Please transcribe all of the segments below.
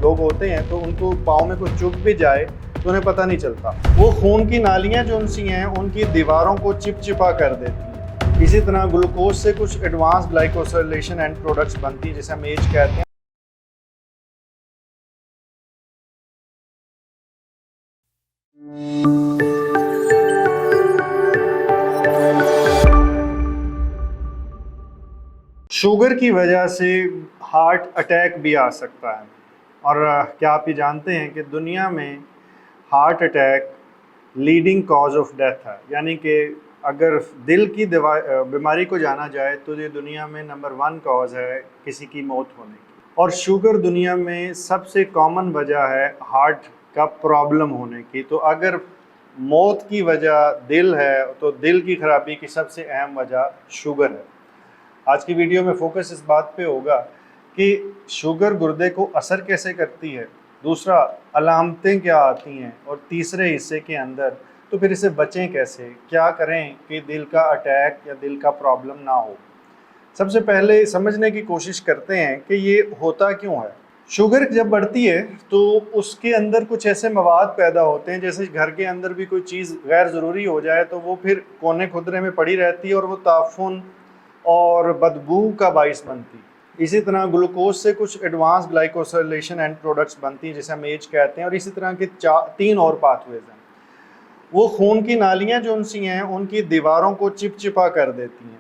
लोग होते हैं तो उनको पाँव में कुछ चुभ भी जाए तो उन्हें पता नहीं चलता। वो खून की नालियाँ जो उनसी हैं उनकी दीवारों को चिपचिपा कर देती हैं। इसी तरह ग्लूकोज से कुछ एडवांस ग्लाइकोसिलेशन एंड प्रोडक्ट्स बनती हैं जिसे हम एज कहते हैं। शुगर की वजह से हार्ट अटैक भी आ सकता है। और क्या आप ये जानते हैं कि दुनिया में heart attack leading cause of death है, यानी कि अगर दिल की बीमारी को जाना जाए तो ये दुनिया में नंबर 1 कॉज है किसी की मौत होने की। और शुगर दुनिया में सबसे कॉमन वजह है हार्ट का प्रॉब्लम होने की। तो अगर मौत की वजह दिल है तो दिल की खराबी की सबसे अहम वजह शुगर है। आज की वीडियो में फोकस इस बात पे होगा कि शुगर गुर्दे को असर कैसे करती है, दूसरा अलामतें क्या आती हैं, और तीसरे हिस्से के अंदर तो फिर इसे बचें कैसे, क्या करें कि दिल का अटैक या दिल का प्रॉब्लम ना हो। सबसे पहले समझने की कोशिश करते हैं कि ये होता क्यों है। शुगर जब बढ़ती है तो उसके अंदर कुछ ऐसे मवाद पैदा होते हैं, जैसे घर के अंदर भी कोई चीज़ गैर ज़रूरी हो जाए तो वो फिर कोने खुदरे में पड़ी रहती है और वो ताफुन और बदबू का बाइस बनती। इसी तरह ग्लूकोज से कुछ एडवांस ग्लाइकोसिलेशन एंड प्रोडक्ट्स बनती हैं जिसे हम एज कहते हैं। और इसी तरह के 3 और पाथवेज हैं। वो खून की नालियाँ जो उनसी हैं उनकी दीवारों को चिपचिपा कर देती हैं।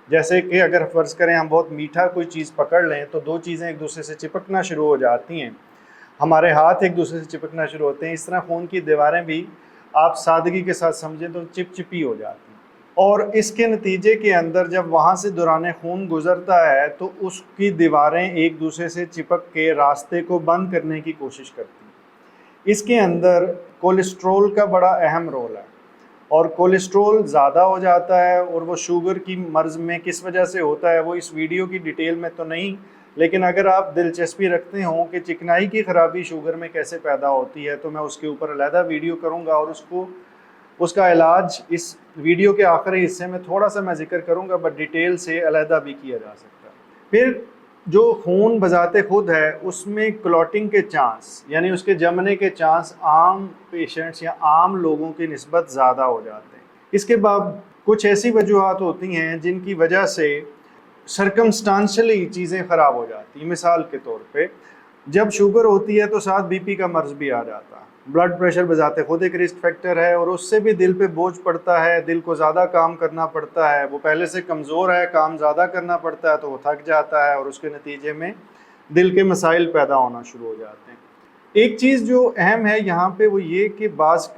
जैसे कि अगर फ़र्ज़ करें हम बहुत मीठा कोई चीज़ पकड़ लें तो 2 चीज़ें एक दूसरे से चिपकना शुरू हो जाती हैं, हमारे हाथ एक दूसरे से चिपकना शुरू होते हैं। इस तरह खून की दीवारें भी आप सादगी के साथ समझें तो चिपचिपी हो जाती हैं। और इसके नतीजे के अंदर जब वहाँ से दौरान खून गुज़रता है तो उसकी दीवारें एक दूसरे से चिपक के रास्ते को बंद करने की कोशिश करती हैं। इसके अंदर कोलेस्ट्रॉल का बड़ा अहम रोल है, और कोलेस्ट्रॉल ज़्यादा हो जाता है। और वो शुगर की मर्ज़ में किस वजह से होता है वो इस वीडियो की डिटेल में तो नहीं, लेकिन अगर आप दिलचस्पी रखते हो कि चिकनाई की ख़राबी शुगर में कैसे पैदा होती है तो मैं उसके ऊपर अलहदा वीडियो करूँगा, और उसका इलाज इस वीडियो के आखिरी हिस्से में थोड़ा सा मैं जिक्र करूँगा, बट डिटेल से अलहदा भी किया जा सकता है। फिर जो खून बजाते खुद है उसमें क्लॉटिंग के चांस, यानी उसके जमने के चांस आम पेशेंट्स या आम लोगों की निस्बत ज़्यादा हो जाते हैं। इसके बाद कुछ ऐसी वजूहात होती हैं जिनकी वजह से सर्कमस्टांशली चीज़ें ख़राब हो जाती हैं। मिसाल के तौर पे जब शुगर होती है तो साथ बीपी का मर्ज़ भी आ जाता है। ब्लड प्रेशर बजाते खुद एक रिस्क फैक्टर है, और उससे भी दिल पे बोझ पड़ता है, दिल को ज़्यादा काम करना पड़ता है। वो पहले से कमज़ोर है, काम ज़्यादा करना पड़ता है तो वो थक जाता है, और उसके नतीजे में दिल के मसाइल पैदा होना शुरू हो जाते हैं। एक चीज़ जो अहम है यहाँ पे वो ये कि बाज़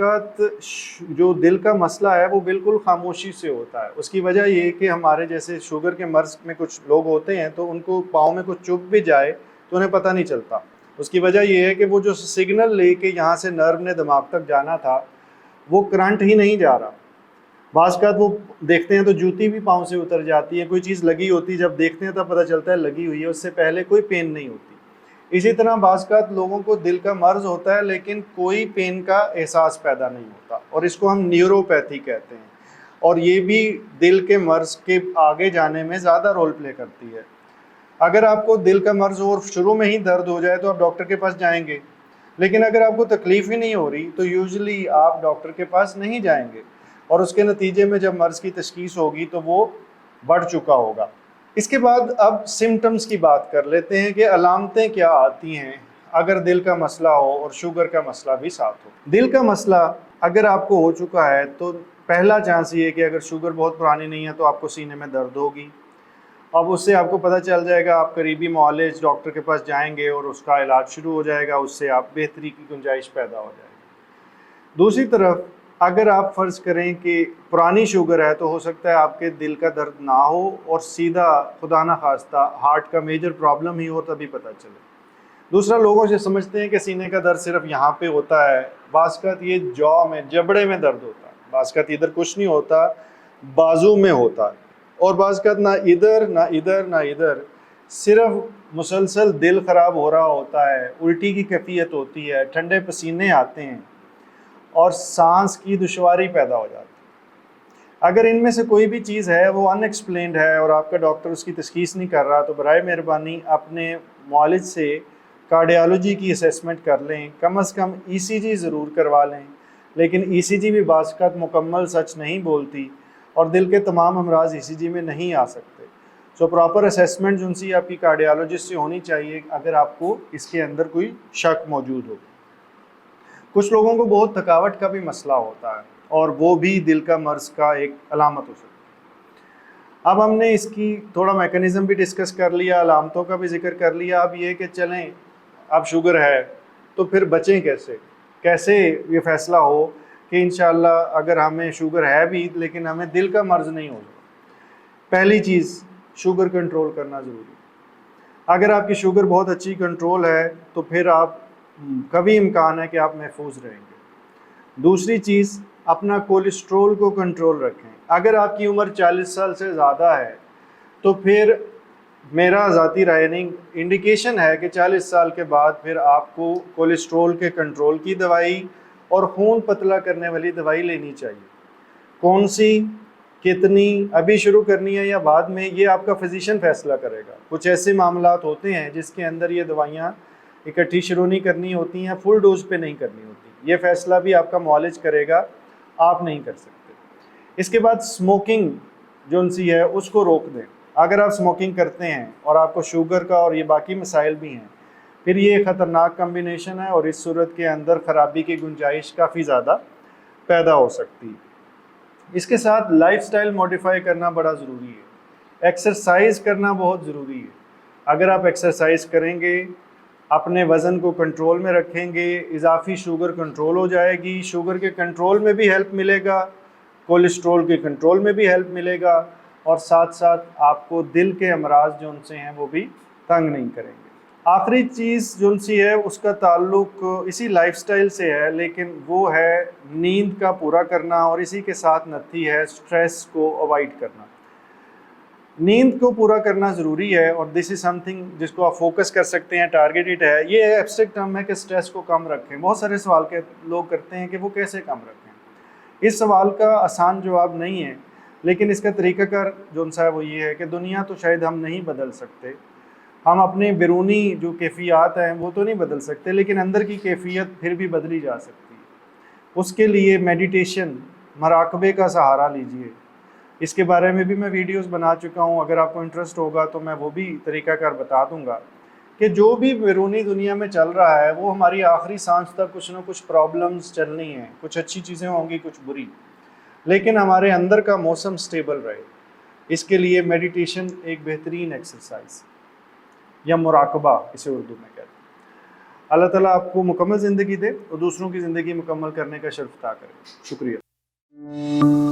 जो दिल का मसला है वो बिल्कुल खामोशी से होता है। उसकी वजह ये कि हमारे जैसे शुगर के मर्ज़ में कुछ लोग होते हैं तो उनको पाँव में कुछ चुभ भी जाए तो उन्हें पता नहीं चलता। उसकी वजह यह है कि वो जो सिग्नल लेके यहाँ से नर्व ने दिमाग तक जाना था वो करंट ही नहीं जा रहा। बाज़ वो देखते हैं तो जूती भी पाँव से उतर जाती है, कोई चीज़ लगी होती है जब देखते हैं तब पता चलता है लगी हुई है, उससे पहले कोई पेन नहीं होती। इसी तरह बाज़ लोगों को दिल का मर्ज़ होता है लेकिन कोई पेन का एहसास पैदा नहीं होता, और इसको हम न्यूरोपैथी कहते हैं। और ये भी दिल के मर्ज़ के आगे जाने में ज़्यादा रोल प्ले करती है। अगर आपको दिल का मर्ज़ और शुरू में ही दर्द हो जाए तो आप डॉक्टर के पास जाएंगे, लेकिन अगर आपको तकलीफ़ ही नहीं हो रही तो यूजुअली आप डॉक्टर के पास नहीं जाएंगे, और उसके नतीजे में जब मर्ज़ की तशख़ीस होगी तो वो बढ़ चुका होगा। इसके बाद अब सिम्टम्स की बात कर लेते हैं कि अलामतें क्या आती हैं अगर दिल का मसला हो और शुगर का मसला भी साथ हो। दिल का मसला अगर आपको हो चुका है तो पहला चांस ये है कि अगर शुगर बहुत पुरानी नहीं है तो आपको सीने में दर्द होगी। अब उससे आपको पता चल जाएगा, आप करीबी मुआलिज डॉक्टर के पास जाएंगे और उसका इलाज शुरू हो जाएगा, उससे आप बेहतरी की गुंजाइश पैदा हो जाएगी। दूसरी तरफ अगर आप फ़र्ज़ करें कि पुरानी शुगर है तो हो सकता है आपके दिल का दर्द ना हो और सीधा खुदा ना खास्ता हार्ट का मेजर प्रॉब्लम ही हो तभी पता चले। दूसरा, लोगों से समझते हैं कि सीने का दर्द सिर्फ यहाँ पे होता है, बाज़ ये जॉ में जबड़े में दर्द होता है, बाज़ इधर कुछ नहीं होता, बाजू में होता है, और बाज़ ना इधर ना इधर ना इधर, सिर्फ मुसलसल दिल ख़राब हो रहा होता है, उल्टी की कैफियत होती है, ठंडे पसीने आते हैं और सांस की दुश्वारी पैदा हो जाती है। अगर इनमें से कोई भी चीज़ है वो अनएक्सप्लेन्ड है और आपका डॉक्टर उसकी तशख़ीस नहीं कर रहा तो बराए मेहरबानी अपने मुआलिज से کارڈیالوجی کی اسیسمنٹ کر لیں، کم از کم ECG ضرور کروا لیں، لیکن ECG بھی بعض اوقات مکمل سچ نہیں بولتی اور دل کے تمام امراض ECG میں نہیں آ سکتے. سو پراپر اسیسمنٹ جو سی آپ کی کارڈیالوجسٹ سے ہونی چاہیے اگر آپ کو اس کے اندر کوئی شک موجود ہو. کچھ لوگوں کو بہت تھکاوٹ کا بھی مسئلہ ہوتا ہے اور وہ بھی دل کا مرض کا ایک علامت ہو سکتی ہے. اب ہم نے اس کی تھوڑا میکانزم بھی ڈسکس کر لیا، علامتوں کا بھی ذکر کر لیا. اب یہ کہ چلیں اب شوگر ہے تو پھر بچیں کیسے یہ فیصلہ ہو کہ انشاءاللہ اگر ہمیں شوگر ہے بھی لیکن ہمیں دل کا مرض نہیں ہو. پہلی چیز شوگر کنٹرول کرنا ضروری ہے. اگر آپ کی شوگر بہت اچھی کنٹرول ہے تو پھر آپ کبھی امکان ہے کہ آپ محفوظ رہیں گے. دوسری چیز اپنا کولیسٹرول کو کنٹرول رکھیں. اگر آپ کی عمر 40 سال سے زیادہ ہے تو پھر میرا ذاتی رائے نہیں انڈیکیشن ہے کہ 40 سال کے بعد پھر آپ کو کولیسٹرول کے کنٹرول کی دوائی اور خون پتلا کرنے والی دوائی لینی چاہیے. کون سی، کتنی، ابھی شروع کرنی ہے یا بعد میں، یہ آپ کا فزیشین فیصلہ کرے گا. کچھ ایسے معاملات ہوتے ہیں جس کے اندر یہ دوائیاں اکٹھی شروع نہیں کرنی ہوتی ہیں، فل ڈوز پہ نہیں کرنی ہوتی. یہ فیصلہ بھی آپ کا معالج کرے گا، آپ نہیں کر سکتے. اس کے بعد سموکنگ جو سی ہے اس کو روک دیں. اگر آپ سموکنگ کرتے ہیں اور آپ کو شوگر کا اور یہ باقی مسائل بھی ہیں پھر یہ خطرناک کمبینیشن ہے اور اس صورت کے اندر خرابی کی گنجائش کافی زیادہ پیدا ہو سکتی. اس کے ساتھ لائف سٹائل موڈیفائی کرنا بڑا ضروری ہے. ایکسرسائز کرنا بہت ضروری ہے. اگر آپ ایکسرسائز کریں گے، اپنے وزن کو کنٹرول میں رکھیں گے، اضافی شوگر کنٹرول ہو جائے گی. شوگر کے کنٹرول میں بھی ہیلپ ملے گا، کولیسٹرول کے کنٹرول میں بھی ہیلپ ملے گا، اور ساتھ ساتھ آپ کو دل کے امراض جو ان سے ہیں وہ بھی تنگ نہیں کریں گے. آخری چیز جو ان سی ہے اس کا تعلق اسی لائف سٹائل سے ہے، لیکن وہ ہے نیند کا پورا کرنا، اور اسی کے ساتھ نتی ہے سٹریس کو اوائڈ کرنا. نیند کو پورا کرنا ضروری ہے اور دس از سم تھنگ جس کو آپ فوکس کر سکتے ہیں، ٹارگیٹڈ ہے. یہ ایبسٹریکٹ ٹرم ہے کہ سٹریس کو کم رکھیں. بہت سارے سوال کے لوگ کرتے ہیں کہ وہ کیسے کم رکھیں. اس سوال کا آسان جواب نہیں ہے، لیکن اس کا طریقہ کار جو ان سا ہے وہ یہ ہے کہ دنیا تو شاید ہم نہیں بدل سکتے، ہم اپنے بیرونی جو کیفیات ہیں وہ تو نہیں بدل سکتے، لیکن اندر کی کیفیت پھر بھی بدلی جا سکتی ہے. اس کے لیے میڈیٹیشن، مراقبے کا سہارا لیجئے. اس کے بارے میں بھی میں ویڈیوز بنا چکا ہوں، اگر آپ کو انٹرسٹ ہوگا تو میں وہ بھی طریقہ کار بتا دوں گا کہ جو بھی بیرونی دنیا میں چل رہا ہے وہ ہماری آخری سانس تک کچھ نہ کچھ پرابلمز چلنی ہیں. کچھ اچھی چیزیں ہوں گی، کچھ بری، لیکن ہمارے اندر کا موسم سٹیبل رہے. اس کے لیے میڈیٹیشن ایک بہترین ایکسرسائز یا مراقبہ اسے اردو میں کہتے ہیں. اللہ تعالیٰ آپ کو مکمل زندگی دے اور دوسروں کی زندگی مکمل کرنے کا شرف عطا کرے. شکریہ.